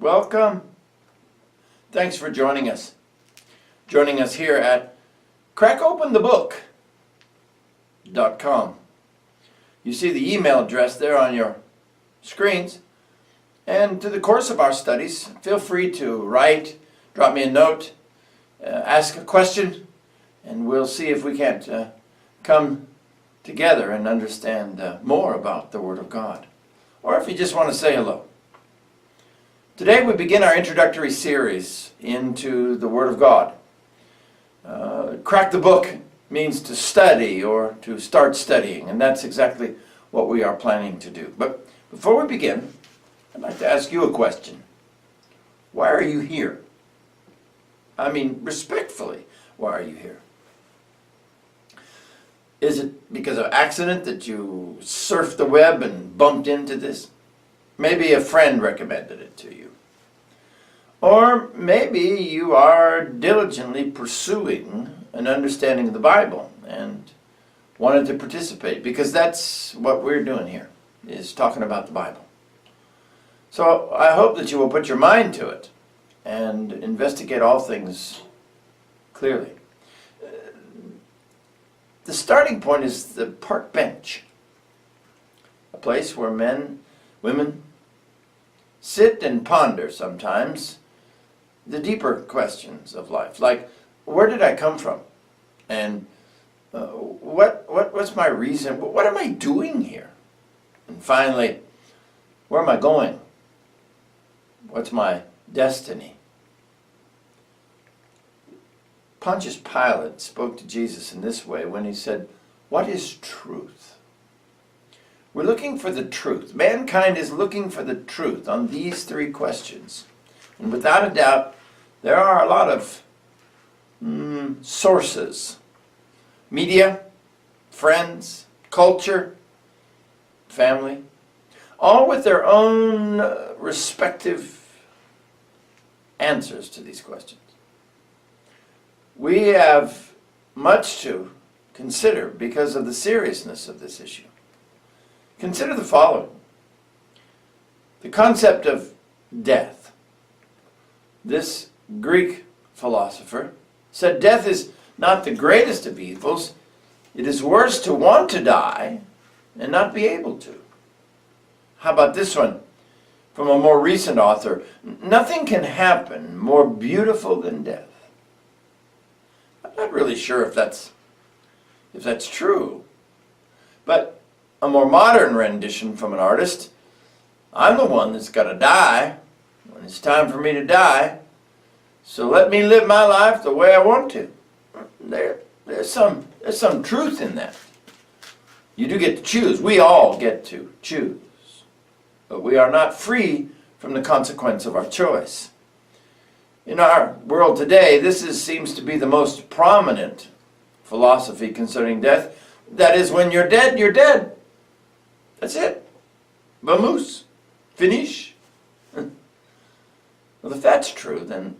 Welcome. Thanks for joining us. Joining us here at crackopenthebook.com. You see the email address there on your screens. And through the course of our studies, feel free to write, drop me a note, ask a question, and we'll see if we can't come together and understand more about the Word of God. Or if you just want to say hello. Today we begin our introductory series into the Word of God. Crack the book means to study or to start studying, and that's exactly what we are planning to do. But before we begin, I'd like to ask you a question. Why are you here? I mean, respectfully, why are you here? Is it because of accident that you surfed the web and bumped into this? Maybe a friend recommended it to you. Or maybe you are diligently pursuing an understanding of the Bible and wanted to participate, because that's what we're doing here, is talking about the Bible. So I hope that you will put your mind to it and investigate all things clearly. The starting point is the park bench, a place where men, women, sit and ponder sometimes the deeper questions of life, like, where did I come from? And what's my reason? What am I doing here? And finally, where am I going? What's my destiny? Pontius Pilate spoke to Jesus in this way when he said, "What is truth?" We're looking for the truth. Mankind is looking for the truth on these three questions. And without a doubt, there are a lot of sources. Media, friends, culture, family, all with their own respective answers to these questions. We have much to consider because of the seriousness of this issue. Consider the following. The concept of death. This Greek philosopher said death is not the greatest of evils. It is worse to want to die and not be able to. How about this one from a more recent author? Nothing can happen more beautiful than death. I'm not really sure if that's true. But a more modern rendition from an artist: I'm the one that's got to die when it's time for me to die, so let me live my life the way I want to. There's some truth in that. You do get to choose. We all get to choose. But we are not free from the consequence of our choice. In our world today, this seems to be the most prominent philosophy concerning death. That is, when you're dead, you're dead. That's it. Vamos. Finish. Well, if that's true, then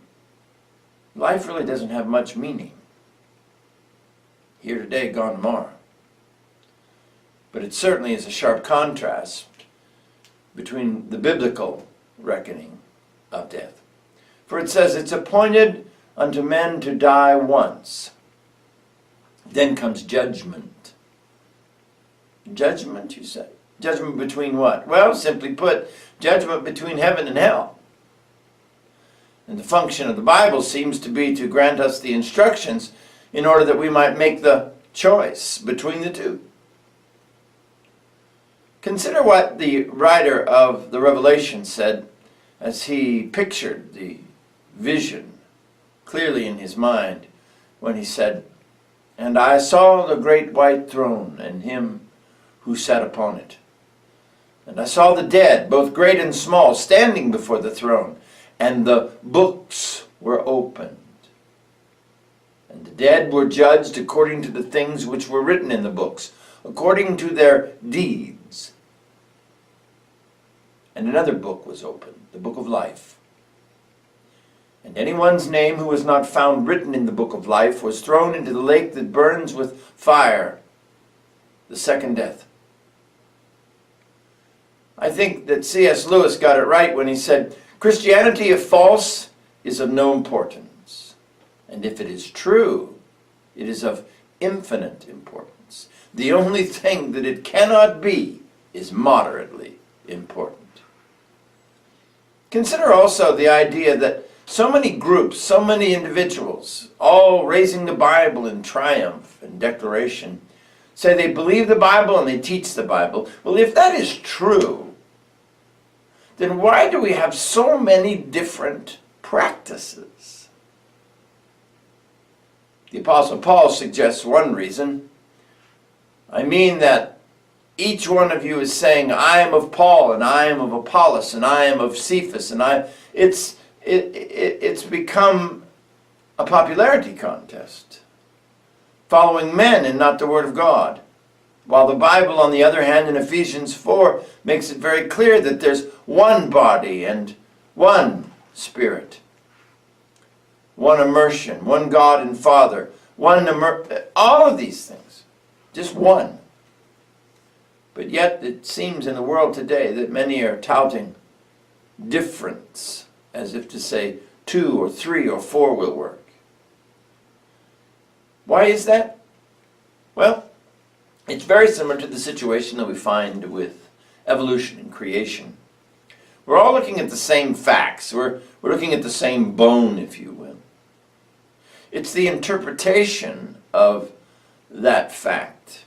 life really doesn't have much meaning. Here today, gone tomorrow. But it certainly is a sharp contrast between the biblical reckoning of death. For it says, it's appointed unto men to die once. Then comes judgment. Judgment, you say? Judgment between what? Well, simply put, judgment between heaven and hell. And the function of the Bible seems to be to grant us the instructions in order that we might make the choice between the two. Consider what the writer of the Revelation said as he pictured the vision clearly in his mind when he said, "And I saw the great white throne and him who sat upon it. And I saw the dead, both great and small, standing before the throne, and the books were opened. And the dead were judged according to the things which were written in the books, according to their deeds. And another book was opened, the book of life. And anyone's name who was not found written in the book of life was thrown into the lake that burns with fire, the second death." I think that C.S. Lewis got it right when he said, Christianity, if false, is of no importance. And if it is true, it is of infinite importance. The only thing that it cannot be is moderately important. Consider also the idea that so many groups, so many individuals, all raising the Bible in triumph and declaration, say they believe the Bible and they teach the Bible. Well, if that is true, then why do we have so many different practices? The Apostle Paul suggests one reason. I mean that each one of you is saying, I am of Paul, and I am of Apollos, and I am of Cephas, and it's become a popularity contest, following men and not the Word of God. While the Bible, on the other hand, in Ephesians 4, makes it very clear that there's one body and one Spirit, one immersion, one God and Father, all of these things, just one. But yet it seems in the world today that many are touting difference, as if to say 2 or 3 or 4 will work. Why is that? Well, it's very similar to the situation that we find with evolution and creation. We're all looking at the same facts. We're looking at the same bone, if you will. It's the interpretation of that fact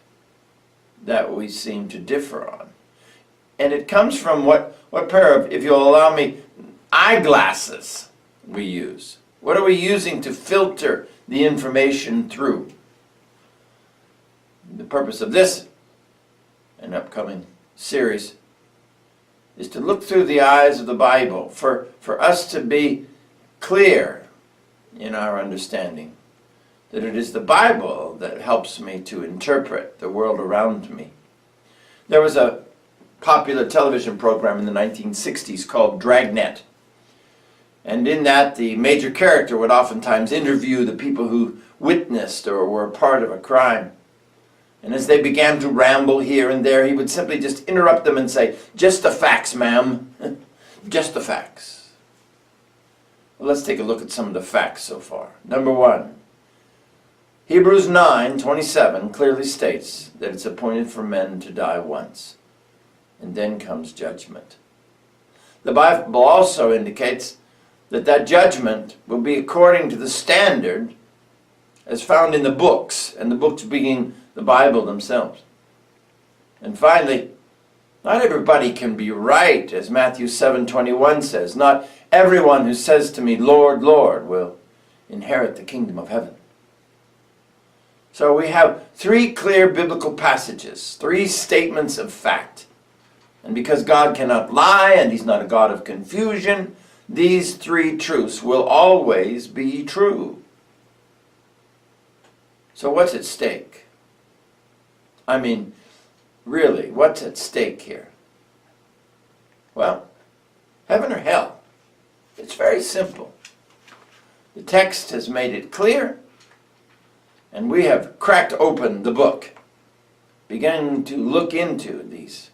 that we seem to differ on. And it comes from what pair of, if you'll allow me, eyeglasses we use. What are we using to filter the information through? The purpose of this, an upcoming series, is to look through the eyes of the Bible, for us to be clear in our understanding that it is the Bible that helps me to interpret the world around me. There was a popular television program in the 1960s called Dragnet. And in that, the major character would oftentimes interview the people who witnessed or were part of a crime. And as they began to ramble here and there, he would simply just interrupt them and say, "Just the facts, ma'am. Just the facts." Well, let's take a look at some of the facts so far. Number 1. Hebrews 9:27 clearly states that it's appointed for men to die once, and then comes judgment. The Bible also indicates that that judgment will be according to the standard as found in the books, and the books being the Bible themselves. And finally, not everybody can be right, as Matthew 7:21 says. Not everyone who says to me, "Lord, Lord," will inherit the kingdom of heaven. So we have 3 clear biblical passages, 3 statements of fact. And because God cannot lie and He's not a God of confusion, these 3 truths will always be true. So what's at stake? I mean, really, what's at stake here? Well, heaven or hell? It's very simple. The text has made it clear, and we have cracked open the book, beginning to look into these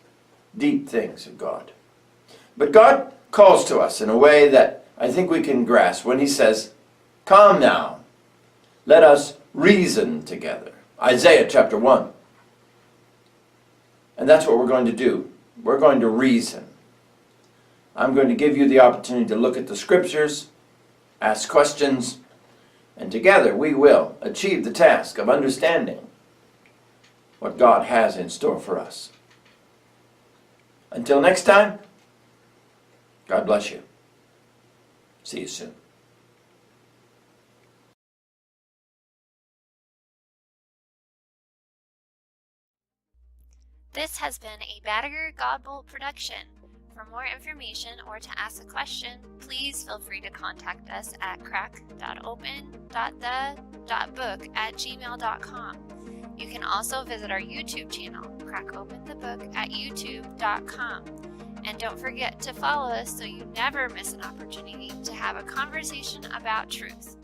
deep things of God. But God calls to us in a way that I think we can grasp when He says, "Come now, let us reason together." Isaiah chapter 1. And that's what we're going to do. We're going to reason. I'm going to give you the opportunity to look at the Scriptures, ask questions, and together we will achieve the task of understanding what God has in store for us. Until next time, God bless you. See you soon. This has been a Batteiger Godbolt production. For more information or to ask a question, please feel free to contact us at crack.open.the.book@gmail.com. You can also visit our YouTube channel, Crack Open the Book, at youtube.com. And don't forget to follow us so you never miss an opportunity to have a conversation about truth.